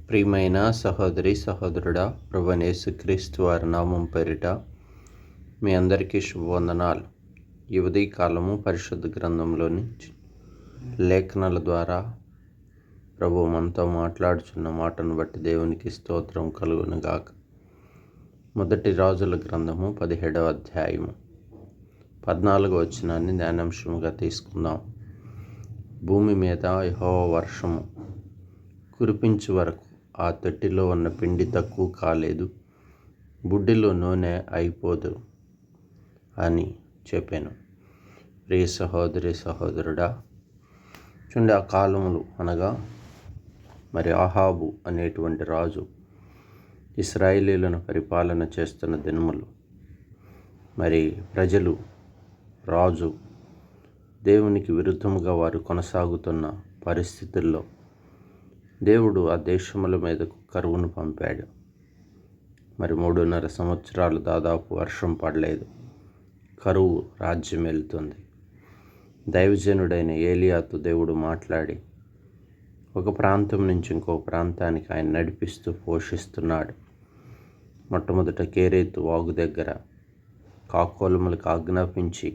ప్రియమైన సహోదరి సహోదరుడా, ప్రభువైన యేసుక్రీస్తు వారి నామం పేరిట మీ అందరికీ శుభవందనాలు. ఈ ఉదయకాలము పరిశుద్ధ గ్రంథంలోని లేఖనాల ద్వారా ప్రభు మనతో మాట్లాడుచున్న మాటను బట్టి దేవునికి స్తోత్రం కలుగును గాక. మొదటి రాజుల గ్రంథము 17వ అధ్యాయము 14వ వచనాన్ని ధ్యానాంశముగా తీసుకుందాం. భూమి మీద యెహోవా వర్షము కురిపించు వరకు ఆ తొట్టిలో ఉన్న పిండి తక్కువ కాలేదు, బుడ్డిలో నూనె అయిపోదు అని చెప్పాను. ప్రియ సహోదరి సహోదరుడా, చూడండి, ఆ కాలములు అనగా ఆహాబు అనేటువంటి రాజు ఇశ్రాయేలీయులను పరిపాలన చేస్తున్న దినములు. ప్రజలు రాజు దేవునికి విరుద్ధముగా వారు కొనసాగుతున్న పరిస్థితుల్లో దేవుడు ఆ దేశముల మీదకు కరువును పంపాడు. 3.5 సంవత్సరాలు దాదాపు వర్షం పడలేదు. కరువు రాజ్యం వెళ్తుంది. దైవజనుడైన ఏలియాతో దేవుడు మాట్లాడి ఒక ప్రాంతం నుంచి ఇంకో ప్రాంతానికి ఆయన నడిపిస్తూ పోషిస్తున్నాడు. మొట్టమొదట కేరేతు వాగు దగ్గర కాకోలములకు ఆజ్ఞాపించి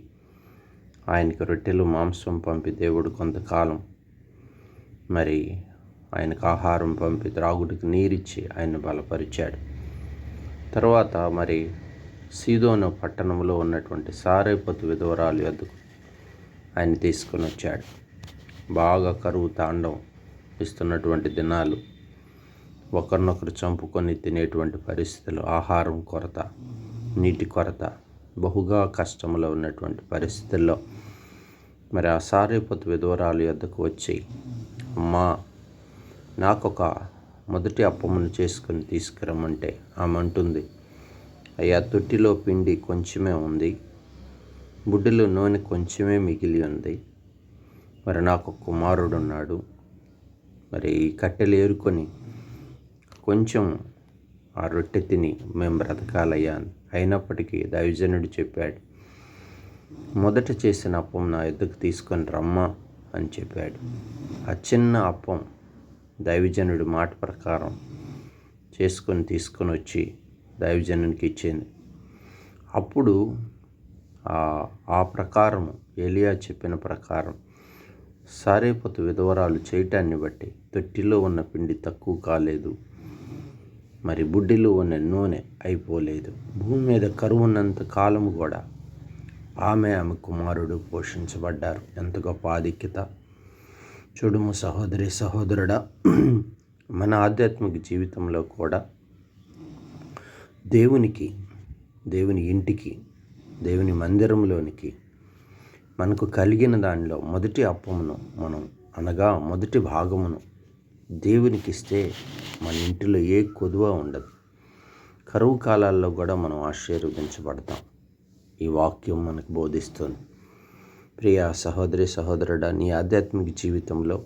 ఆయనకు రొట్టెలు మాంసం పంపి దేవుడు కొంతకాలం ఆయనకు ఆహారం పంపి త్రాగుడికి నీరిచ్చి ఆయన బలపరిచాడు. తర్వాత సీదోను పట్టణంలో ఉన్నటువంటి సారేపతు విధవరాలు యొద్దకు ఆయన తీసుకొని వచ్చాడు. బాగా కరువు తాండవం ఇస్తున్నటువంటి దినాలు, ఒకరినొకరు చంపుకొని తినేటువంటి పరిస్థితులు, ఆహారం కొరత, నీటి కొరత, బహుగా కష్టంలో ఉన్నటువంటి పరిస్థితుల్లో ఆ సారేపతు విధవరాలు యొద్దకు వచ్చి, అమ్మా, నాకొక మొదటి అప్పమును చేసుకొని తీసుకురమ్మంటే ఆమె అంటుంది, అయ్యా, తొట్టిలో పిండి కొంచెమే ఉంది, బుడ్డిలో నూనె కొంచెమే మిగిలి ఉంది. నాకు ఒక కుమారుడు ఉన్నాడు. ఈ కట్టెలు ఏరుకొని కొంచెం ఆ రొట్టె తిని మేము బ్రతకాలయ్యా. అయినప్పటికీ దైవజనుడు చెప్పాడు, మొదట చేసిన అప్పం నా ఎద్దుకు తీసుకొని రమ్మా అని చెప్పాడు. ఆ చిన్న అప్పం దైవజనుడి మాట ప్రకారం తీసుకొని వచ్చి దైవజనునికి ఇచ్చింది. అప్పుడు ఆ ప్రకారం ఏలియా చెప్పిన ప్రకారం సారేపతు విధవరాలు చేయటాన్ని బట్టి తొట్టిలో ఉన్న పిండి తక్కువ కాలేదు, బుడ్డిలో ఉన్న నూనె అయిపోలేదు. భూమి మీద కరువు ఉన్నంత కాలము కూడా ఆమె కుమారుడు పోషించబడ్డారు. ఎంత గొప్ప ఆధిక్యత! చూడుము సహోదరి సహోదరుడా, మన ఆధ్యాత్మిక జీవితంలో కూడా దేవుని ఇంటికి, దేవుని మందిరంలోనికి మనకు కలిగిన దానిలో మొదటి అప్పమును మొదటి భాగమును దేవునికి ఇస్తే మన ఇంటిలో ఏ కొదువ ఉండదు. కరువు కాలాల్లో కూడా మనం ఆశీర్వదించబడతాం. ఈ వాక్యం మనకు బోధిస్తుంది. ప్రియ సహోదరి సహోదరుడా, నీ ఆధ్యాత్మిక జీవితంలో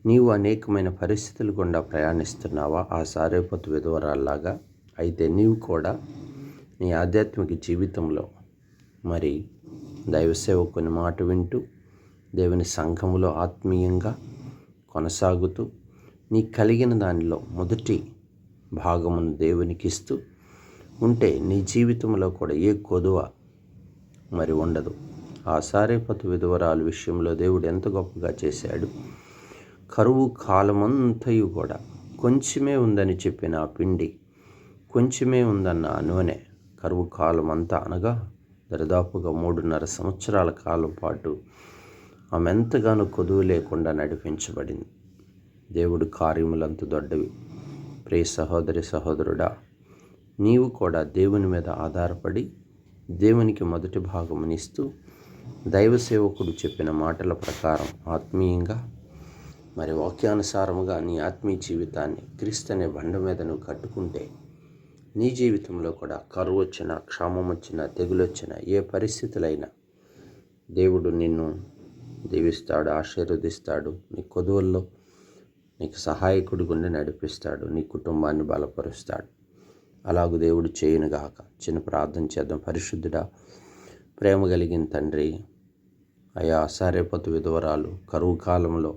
నీవు అనేకమైన పరిస్థితులు గుండా ప్రయాణిస్తున్నావా? ఆ సారేపతు విధవరాల్లాగా. అయితే నీవు కూడా నీ ఆధ్యాత్మిక జీవితంలో దైవ సేవకుని మాట వింటూ దేవుని సంఘములో ఆత్మీయంగా కొనసాగుతూ నీ కలిగిన దానిలో మొదటి భాగమును దేవునికి ఇస్తూ ఉంటే నీ జీవితంలో కూడా ఏ కొదువ ఉండదు. ఆ సారేపతు విధవరాలు విషయంలో దేవుడు ఎంత గొప్పగా చేశాడు. కరువు కాలమంతయు కూడా కొంచెమే ఉందని చెప్పిన ఆ పిండి, కొంచెమే ఉందన్న ఆ నూనె, కరువు కాలం అంతా అనగా దాదాపుగా 3.5 సంవత్సరాల కాలం పాటు ఆమె ఎంతగానో కొదువు లేకుండా నడిపించబడింది. దేవుడు కార్యములంత దొడ్డవి. ప్రియ సహోదరి సహోదరుడా, నీవు కూడా దేవుని మీద ఆధారపడి దేవునికి మొదటి భాగమునిస్తూ దైవ సేవకుడు చెప్పిన మాటల ప్రకారం ఆత్మీయంగా వాక్యానుసారముగా నీ ఆత్మీయ జీవితాన్ని క్రీస్తు అనే బండ మీద నువ్వు కట్టుకుంటే నీ జీవితంలో కూడా కరువు వచ్చినా, క్షామం వచ్చినా, తెగులు వచ్చినా, ఏ పరిస్థితులైనా దేవుడు నిన్ను దీవిస్తాడు, ఆశీర్వదిస్తాడు. నీ కొదువుల్లో నీకు సహాయకుడి గుండా నడిపిస్తాడు, నీ కుటుంబాన్ని బలపరుస్తాడు. అలాగూ దేవుడు చేయునుగాక. చిన్న ప్రార్థన చేద్దాం. పరిశుద్ధుడా, ప్రేమ కలిగిన తండ్రి, అయా సారేపతు విధవరాలు కరువు కాలంలో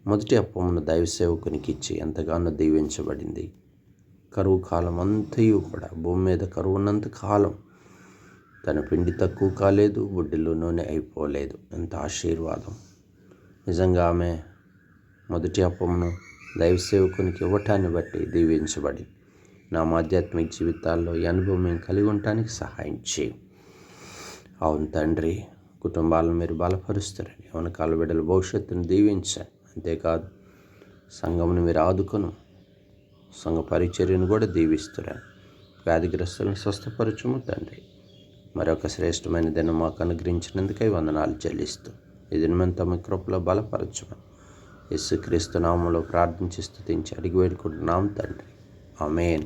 మొదటి అప్పమును దైవ సేవకునికి ఇచ్చి ఎంతగానో దీవించబడింది. కరువు కాలం అంతయు కూడా భూమి మీద కరువు ఉన్నంత కాలం తన పిండి తక్కువ కాలేదు, బుడ్డిలో నూనె అయిపోలేదు. ఎంత ఆశీర్వాదం! నిజంగా ఆమె మొదటి అప్పమును దైవ సేవకునికి ఇవ్వటాన్ని బట్టి దీవించబడింది. నా ఆధ్యాత్మిక జీవితాల్లో ఈ అనుభవం మేము కలిగి ఉండటానికి సహాయం చేయి. అవును తండ్రి, కుటుంబాలను మీరు బలపరుస్తారని, యవనకాల బిడ్డల భవిష్యత్తును దీవించండి. అంతేకాదు సంఘమును మీరు ఆదుకొను, సంఘ పరిచర్యను కూడా దీవిస్తున్నారు. వ్యాధిగ్రస్తులను స్వస్థపరచుము తండ్రి. మరొక శ్రేష్టమైన దినం మాకు అనుగ్రహించినందుకై వందనాలు చెల్లిస్తూ ఈ దినమంతా మీ కృపలో బలపరచుమని యేసుక్రీస్తు నామములో ప్రార్థించి స్తుతించి అడిగి వేడుకుంటున్నాం తండ్రి. ఆమేన్.